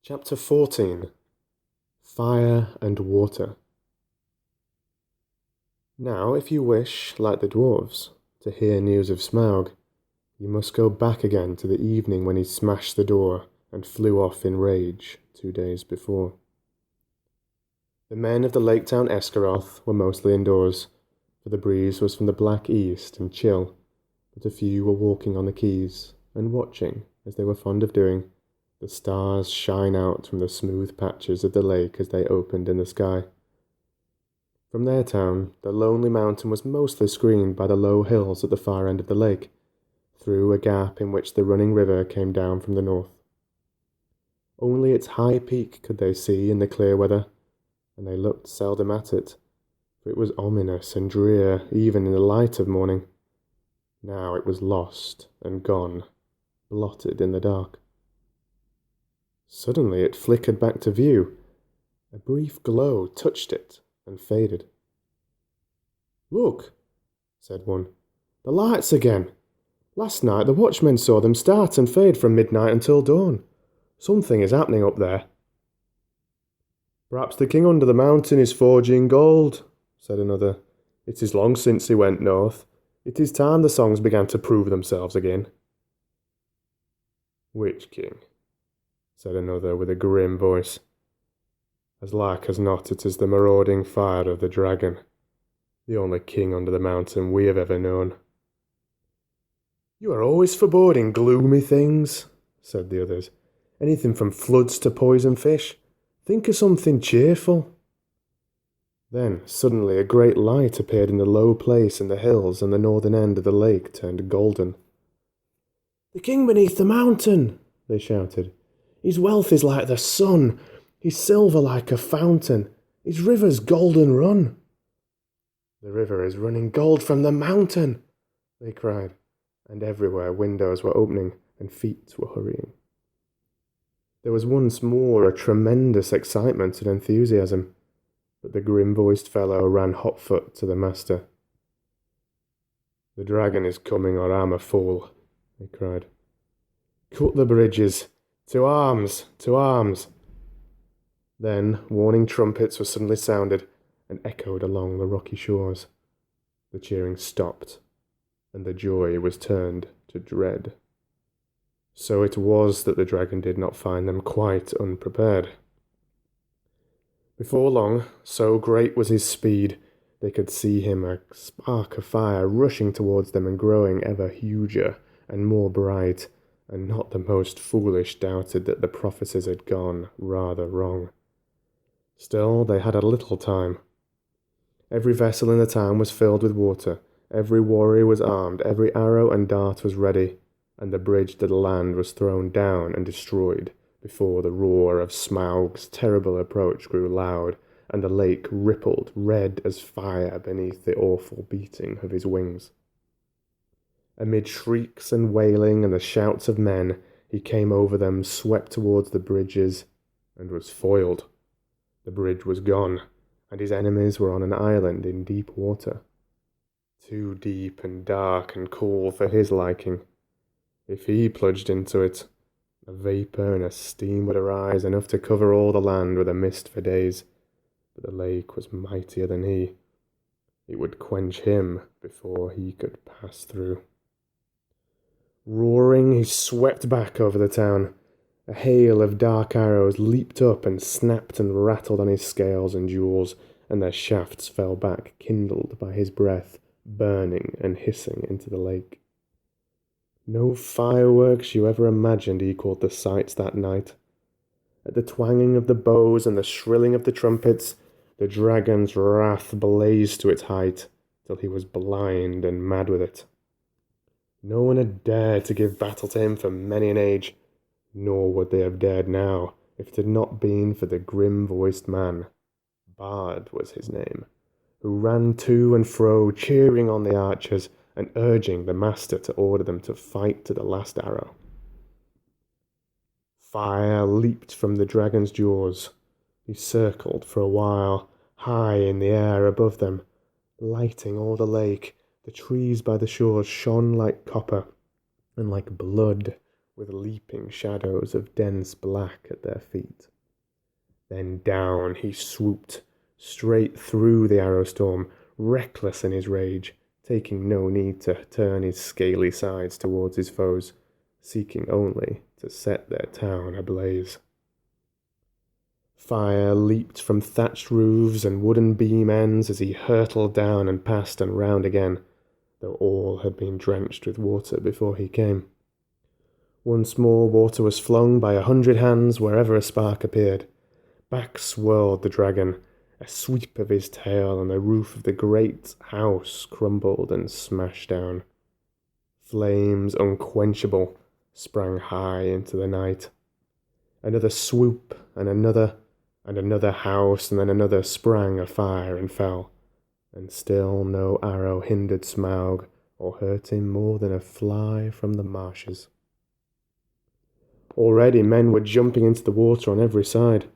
Chapter 14. Fire and Water. Now, if you wish, like the dwarves, to hear news of Smaug, you must go back again to the evening when he smashed the door and flew off in rage 2 days before. The men of the lake town Esgaroth were mostly indoors, for the breeze was from the black east and chill, but a few were walking on the quays and watching, as they were fond of doing, the stars shine out from the smooth patches of the lake as they opened in the sky. From their town, the lonely mountain was mostly screened by the low hills at the far end of the lake, through a gap in which the running river came down from the north. Only its high peak could they see in the clear weather, and they looked seldom at it, for it was ominous and drear even in the light of morning. Now it was lost and gone, blotted in the dark. Suddenly it flickered back to view. A brief glow touched it and faded. "Look," said one. "The lights again. Last night the watchmen saw them start and fade from midnight until dawn. Something is happening up there." "Perhaps the king under the mountain is forging gold," said another. "It is long since he went north. It is time the songs began to prove themselves again." "Which king?" said another with a grim voice. "As like as not it is the marauding fire of the dragon, the only king under the mountain we have ever known." "You are always foreboding gloomy things," said the others. "Anything from floods to poison fish. Think of something cheerful." Then suddenly a great light appeared in the low place in the hills, and the northern end of the lake turned golden. "The king beneath the mountain!" they shouted. "His wealth is like the sun, his silver like a fountain, his river's golden run." "The river is running gold from the mountain!" they cried, and everywhere windows were opening and feet were hurrying. There was once more a tremendous excitement and enthusiasm, but the grim-voiced fellow ran hotfoot to the master. "The dragon is coming, or I'm a fool," he cried. "Cut the bridges! To arms! To arms!" Then warning trumpets were suddenly sounded and echoed along the rocky shores. The cheering stopped, and the joy was turned to dread. So it was that the dragon did not find them quite unprepared. Before long, so great was his speed, they could see him, a spark of fire, rushing towards them and growing ever huger and more bright, and not the most foolish doubted that the prophecies had gone rather wrong. Still, they had a little time. Every vessel in the town was filled with water, every warrior was armed, every arrow and dart was ready, and the bridge to the land was thrown down and destroyed before the roar of Smaug's terrible approach grew loud, and the lake rippled red as fire beneath the awful beating of his wings. Amid shrieks and wailing and the shouts of men, he came over them, swept towards the bridges, and was foiled. The bridge was gone, and his enemies were on an island in deep water. Too deep and dark and cool for his liking. If he plunged into it, a vapour and a steam would arise, enough to cover all the land with a mist for days. But the lake was mightier than he. It would quench him before he could pass through. Roaring, he swept back over the town. A hail of dark arrows leaped up and snapped and rattled on his scales and jewels, and their shafts fell back, kindled by his breath, burning and hissing into the lake. No fireworks you ever imagined equaled the sights that night. At the twanging of the bows and the shrilling of the trumpets, the dragon's wrath blazed to its height, till he was blind and mad with it. No one had dared to give battle to him for many an age, nor would they have dared now if it had not been for the grim-voiced man. Bard was his name, who ran to and fro, cheering on the archers and urging the master to order them to fight to the last arrow. Fire leaped from the dragon's jaws. He circled for a while, high in the air above them, lighting all the lake. The trees by the shores shone like copper, and like blood with leaping shadows of dense black at their feet. Then down he swooped, straight through the arrow storm, reckless in his rage, taking no need to turn his scaly sides towards his foes, seeking only to set their town ablaze. Fire leaped from thatched roofs and wooden beam ends as he hurtled down and past and round again, though all had been drenched with water before he came. Once more water was flung by 100 hands wherever a spark appeared. Back swirled the dragon, a sweep of his tail, and the roof of the great house crumbled and smashed down. Flames unquenchable sprang high into the night. Another swoop, and another house, and then another sprang afire and fell, and still no arrow hindered Smaug or hurt him more than a fly from the marshes. Already men were jumping into the water on every side.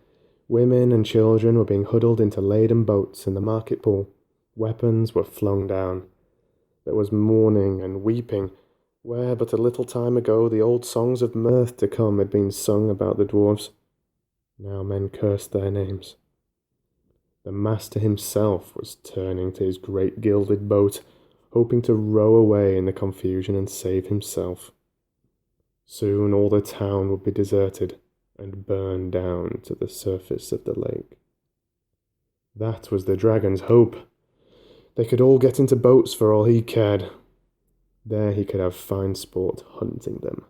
Women and children were being huddled into laden boats in the market pool. Weapons were flung down. There was mourning and weeping, where but a little time ago the old songs of mirth to come had been sung about the dwarves. Now men cursed their names. The master himself was turning to his great gilded boat, hoping to row away in the confusion and save himself. Soon all the town would be deserted and burned down to the surface of the lake. That was the dragon's hope. They could all get into boats for all he cared. There he could have fine sport hunting them,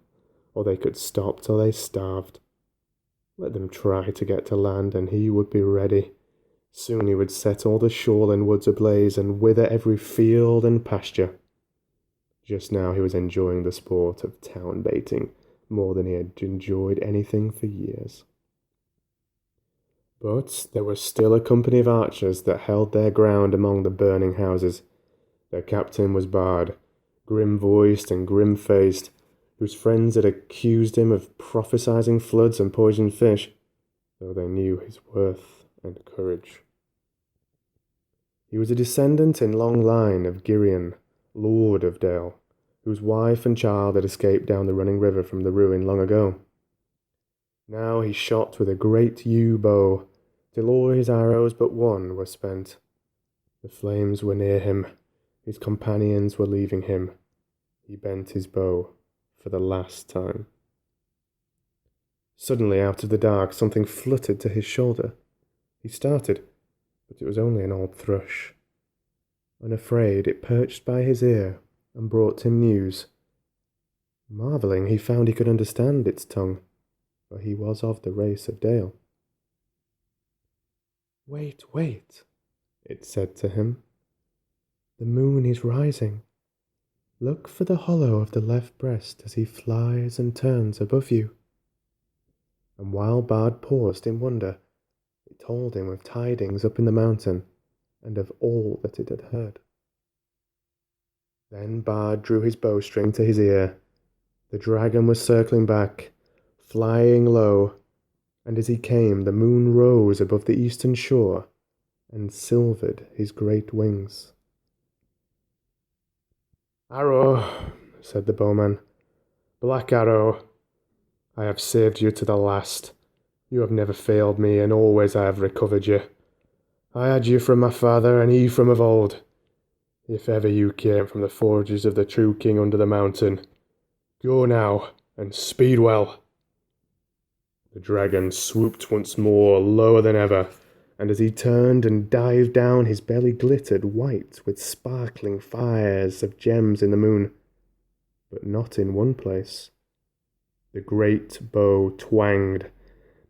or they could stop till they starved. Let them try to get to land, and he would be ready. Soon he would set all the shoreland woods ablaze and wither every field and pasture. Just now he was enjoying the sport of town baiting more than he had enjoyed anything for years. But there was still a company of archers that held their ground among the burning houses. Their captain was Bard, grim-voiced and grim-faced, whose friends had accused him of prophesizing floods and poisoned fish, though they knew his worth and courage. He was a descendant in long line of Girion, Lord of Dale, whose wife and child had escaped down the running river from the ruin long ago. Now he shot with a great yew bow, till all his arrows but one were spent. The flames were near him, his companions were leaving him. He bent his bow for the last time. Suddenly, out of the dark, something fluttered to his shoulder. He started, but it was only an old thrush. Unafraid, it perched by his ear and brought him news. Marvelling, he found he could understand its tongue, for he was of the race of Dale. "Wait, wait," it said to him. "The moon is rising. Look for the hollow of the left breast as he flies and turns above you." And while Bard paused in wonder, it told him of tidings up in the mountain, and of all that it had heard. Then Bard drew his bowstring to his ear. The dragon was circling back, flying low, and as he came the moon rose above the eastern shore and silvered his great wings. "Arrow," said the bowman, "Black Arrow, I have saved you to the last. You have never failed me, and always I have recovered you. I had you from my father, and he from of old. If ever you came from the forges of the true king under the mountain, go now, and speed well." The dragon swooped once more, lower than ever, and as he turned and dived down, his belly glittered white with sparkling fires of gems in the moon. But not in one place. The great bow twanged.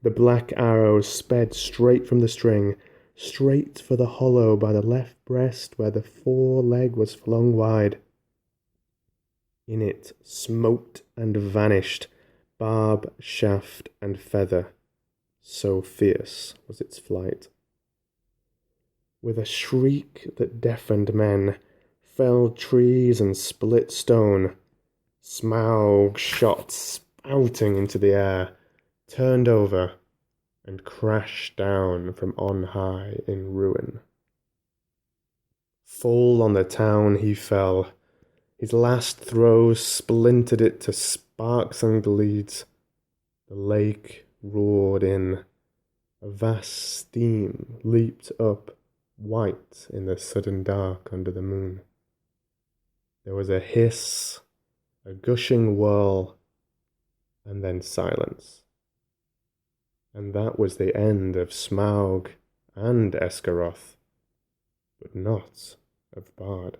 The black arrows sped straight from the string, straight for the hollow by the left breast where the foreleg was flung wide. In it smoked and vanished barb, shaft, and feather, so fierce was its flight. With a shriek that deafened men, felled trees and split stone, Smaug shot spouting into the air, turned over, and crashed down from on high in ruin. Full on the town he fell. His last throw splintered it to sparks and gleeds. The lake roared in. A vast steam leaped up, white in the sudden dark under the moon. There was a hiss, a gushing whirl, and then silence. And that was the end of Smaug and Esgaroth, but not of Bard.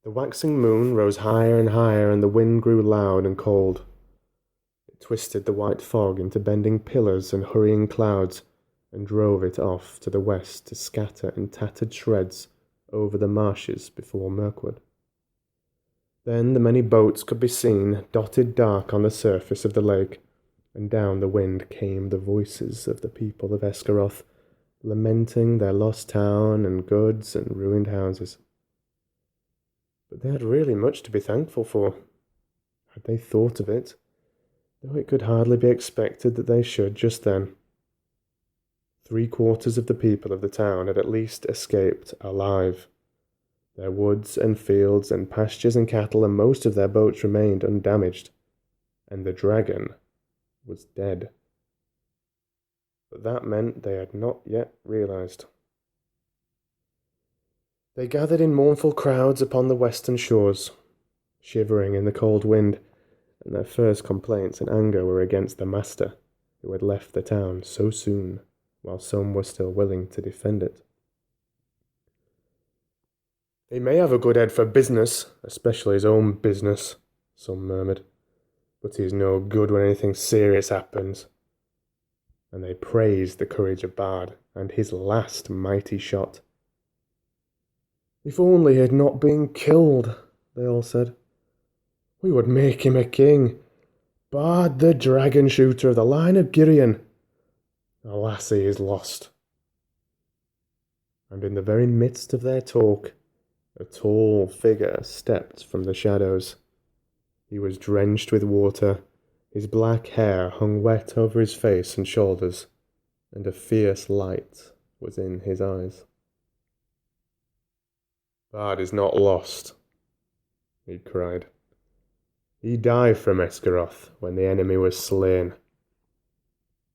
The waxing moon rose higher and higher, and the wind grew loud and cold. It twisted the white fog into bending pillars and hurrying clouds, and drove it off to the west to scatter in tattered shreds over the marshes before Mirkwood. Then the many boats could be seen, dotted dark on the surface of the lake, and down the wind came the voices of the people of Esgaroth, lamenting their lost town and goods and ruined houses. But they had really much to be thankful for. Had they thought of it, though it could hardly be expected that they should just then. 3/4 of the people of the town had at least escaped alive. Their woods and fields and pastures and cattle and most of their boats remained undamaged, and the dragon was dead. But that meant they had not yet realized. They gathered in mournful crowds upon the western shores, shivering in the cold wind, and their first complaints and anger were against the master, who had left the town so soon, while some were still willing to defend it. "He may have a good head for business, especially his own business," some murmured, "but he's no good when anything serious happens." And they praised the courage of Bard and his last mighty shot. "If only he had not been killed," they all said. "We would make him a king. Bard the dragon shooter of the line of Girion. Alas, he is lost." And in the very midst of their talk, a tall figure stepped from the shadows. He was drenched with water, his black hair hung wet over his face and shoulders, and a fierce light was in his eyes. "Bard is not lost," he cried. "He died from Esgaroth when the enemy was slain.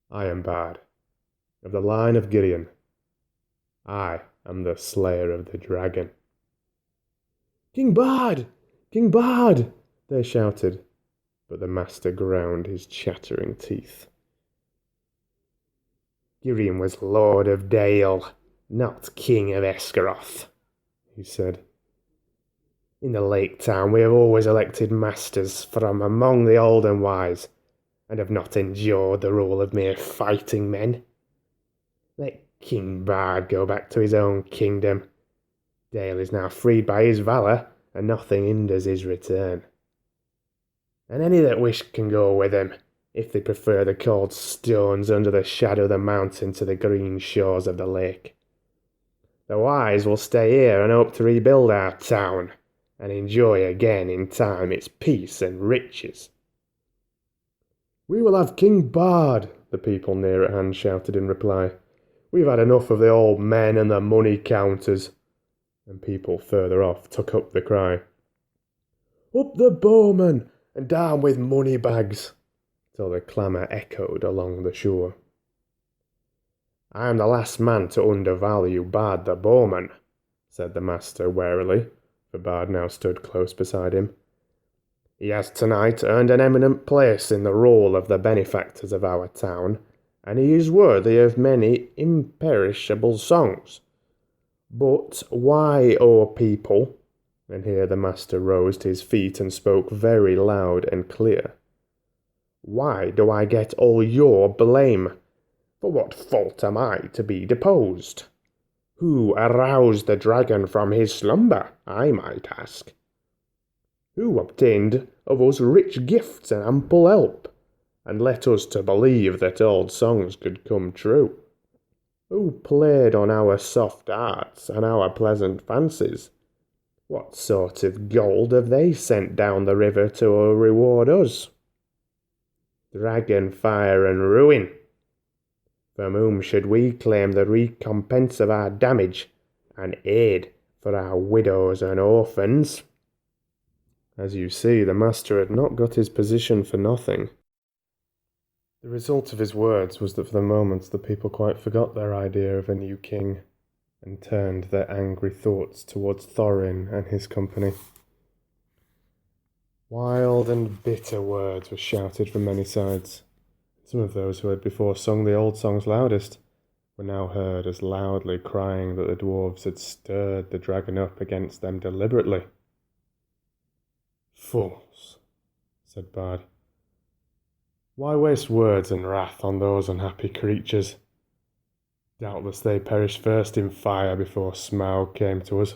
I am Bard, of the line of Girion. I am the slayer of the dragon." "King Bard! King Bard!" they shouted, but the master ground his chattering teeth. "Girion was Lord of Dale, not King of Esgaroth," he said. "In the Lake Town we have always elected masters from among the old and wise, and have not endured the rule of mere fighting men. Let King Bard go back to his own kingdom. Dale is now freed by his valour, and nothing hinders his return. And any that wish can go with him, if they prefer the cold stones under the shadow of the mountain to the green shores of the lake. The wise will stay here and hope to rebuild our town, and enjoy again in time its peace and riches." "We will have King Bard," the people near at hand shouted in reply. "We've had enough of the old men and the money counters." And people further off took up the cry, "Up the bowmen, and down with money bags," till the clamour echoed along the shore. "I am the last man to undervalue Bard the bowman," said the master warily, for Bard now stood close beside him. "He has tonight earned an eminent place in the roll of the benefactors of our town, and he is worthy of many imperishable songs. But why, O people," and here the master rose to his feet and spoke very loud and clear, "why do I get all your blame? For what fault am I to be deposed? Who aroused the dragon from his slumber, I might ask? Who obtained of us rich gifts and ample help, and led us to believe that old songs could come true? Who played on our soft hearts and our pleasant fancies? What sort of gold have they sent down the river to reward us? Dragon fire and ruin. From whom should we claim the recompense of our damage, and aid for our widows and orphans?" As you see, the master had not got his position for nothing. The result of his words was that for the moment the people quite forgot their idea of a new king, and turned their angry thoughts towards Thorin and his company. Wild and bitter words were shouted from many sides. Some of those who had before sung the old songs loudest were now heard as loudly crying that the dwarves had stirred the dragon up against them deliberately. "Fools," said Bard. "Why waste words and wrath on those unhappy creatures? Doubtless they perished first in fire before Smaug came to us."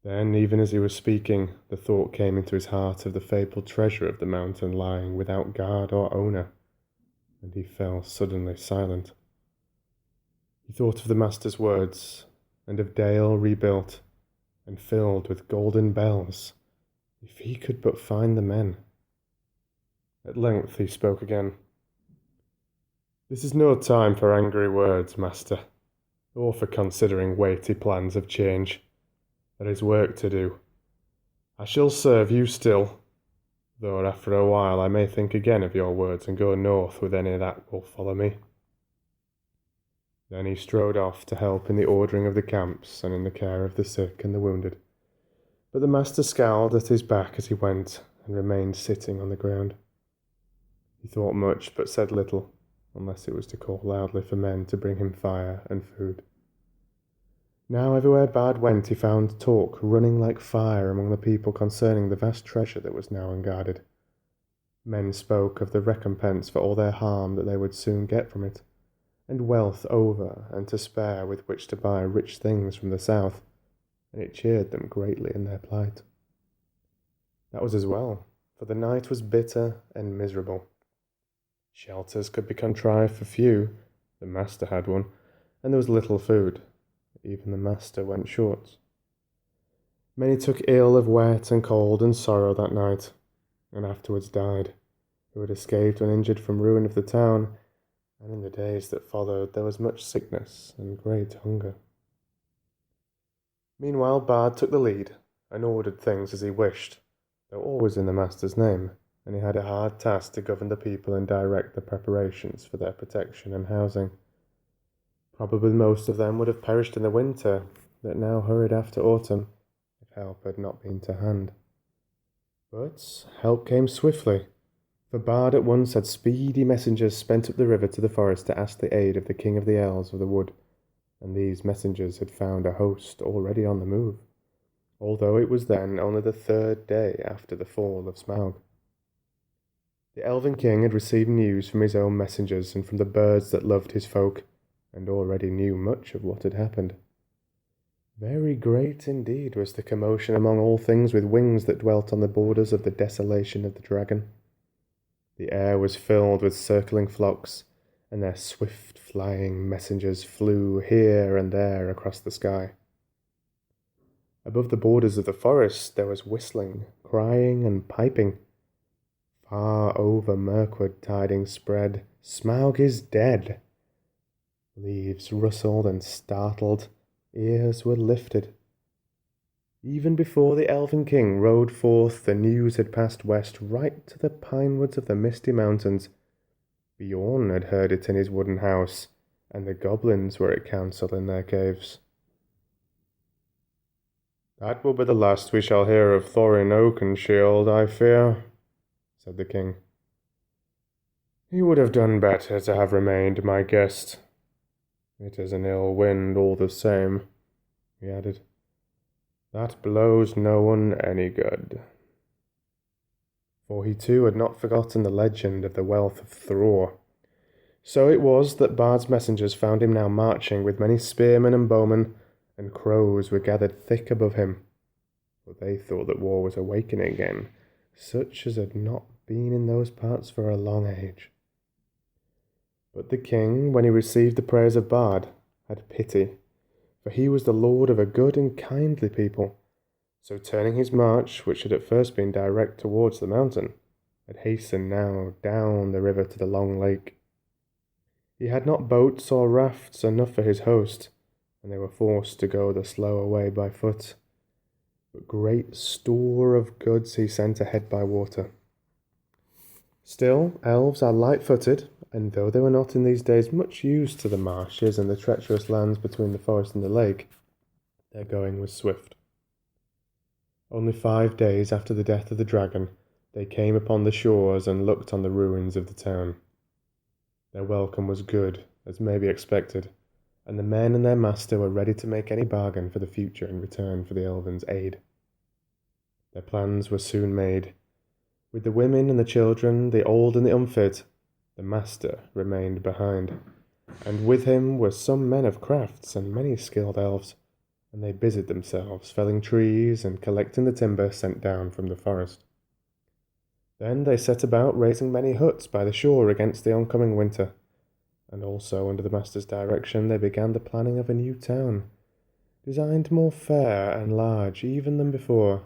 Then, even as he was speaking, the thought came into his heart of the fabled treasure of the mountain lying without guard or owner, and he fell suddenly silent. He thought of the master's words, and of Dale rebuilt and filled with golden bells, if he could but find the men. At length he spoke again. "This is no time for angry words, master, or for considering weighty plans of change. There is work to do. I shall serve you still, though after a while I may think again of your words and go north with any that will follow me." Then he strode off to help in the ordering of the camps and in the care of the sick and the wounded. But the master scowled at his back as he went, and remained sitting on the ground. He thought much, but said little, unless it was to call loudly for men to bring him fire and food. Now everywhere Bard went he found talk running like fire among the people concerning the vast treasure that was now unguarded. Men spoke of the recompense for all their harm that they would soon get from it, and wealth over and to spare with which to buy rich things from the south, and it cheered them greatly in their plight. That was as well, for the night was bitter and miserable. Shelters could be contrived for few, the master had one, and there was little food. Even the master went short. Many took ill of wet and cold and sorrow that night, and afterwards died, who had escaped uninjured from ruin of the town, and in the days that followed there was much sickness and great hunger. Meanwhile Bard took the lead, and ordered things as he wished, though always in the master's name, and he had a hard task to govern the people and direct the preparations for their protection and housing. Probably most of them would have perished in the winter that now hurried after autumn, if help had not been to hand. But help came swiftly, for Bard at once had speedy messengers spent up the river to the forest to ask the aid of the king of the elves of the wood, and these messengers had found a host already on the move, although it was then only the third day after the fall of Smaug. The elven king had received news from his own messengers and from the birds that loved his folk, and already knew much of what had happened. Very great indeed was the commotion among all things with wings that dwelt on the borders of the desolation of the dragon. The air was filled with circling flocks, and their swift flying messengers flew here and there across the sky. Above the borders of the forest there was whistling, crying, and piping. Far over Mirkwood tidings spread, "Smaug is dead." Leaves rustled and startled, ears were lifted. Even before the elven king rode forth, the news had passed west right to the pinewoods of the misty mountains. Bjorn had heard it in his wooden house, and the goblins were at council in their caves. "That will be the last we shall hear of Thorin Oakenshield, I fear," said the king. "He would have done better to have remained my guest. It is an ill wind all the same," he added. "That blows no one any good." For he too had not forgotten the legend of the wealth of Thror. So it was that Bard's messengers found him now marching with many spearmen and bowmen, and crows were gathered thick above him, for they thought that war was awakening again, such as had not been in those parts for a long age. But the king, when he received the prayers of Bard, had pity, for he was the lord of a good and kindly people. So turning his march, which had at first been direct towards the mountain, had hastened now down the river to the long lake. He had not boats or rafts enough for his host, and they were forced to go the slower way by foot. but great store of goods he sent ahead by water. Still, elves are light-footed, and though they were not in these days much used to the marshes and the treacherous lands between the forest and the lake, their going was swift. Only 5 days after the death of the dragon, they came upon the shores and looked on the ruins of the town. Their welcome was good, as may be expected, and the men and their master were ready to make any bargain for the future in return for the elven's aid. Their plans were soon made. With the women and the children, the old and the unfit, the master remained behind, and with him were some men of crafts and many skilled elves, and they busied themselves felling trees and collecting the timber sent down from the forest. Then they set about raising many huts by the shore against the oncoming winter, and also under the master's direction they began the planning of a new town, designed more fair and large even than before,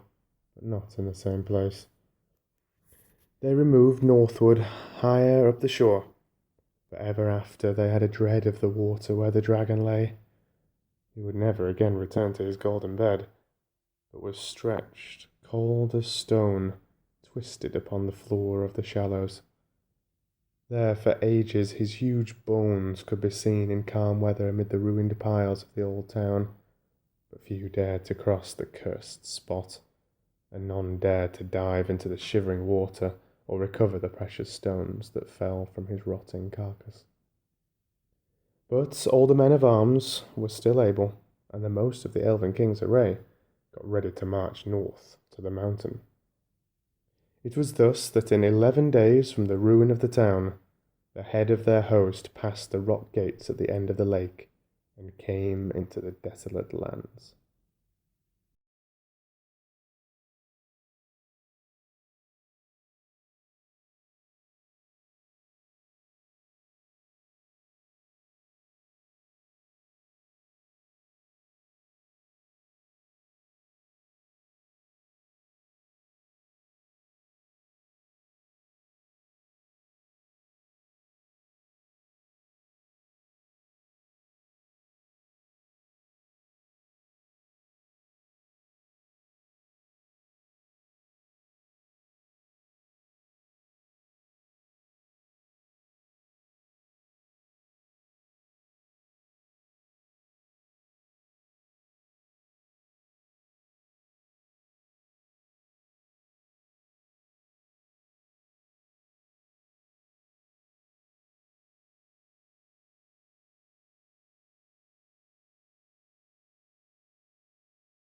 but not in the same place. They removed northward, higher up the shore, but ever after they had a dread of the water where the dragon lay. He would never again return to his golden bed, but was stretched, cold as stone, twisted upon the floor of the shallows. There for ages his huge bones could be seen in calm weather amid the ruined piles of the old town, but few dared to cross the cursed spot, and none dared to dive into the shivering water or recover the precious stones that fell from his rotting carcass. But all the men of arms were still able, and the most of the elven king's array got ready to march north to the mountain. It was thus that in 11 days from the ruin of the town, the head of their host passed the rock gates at the end of the lake and came into the desolate lands.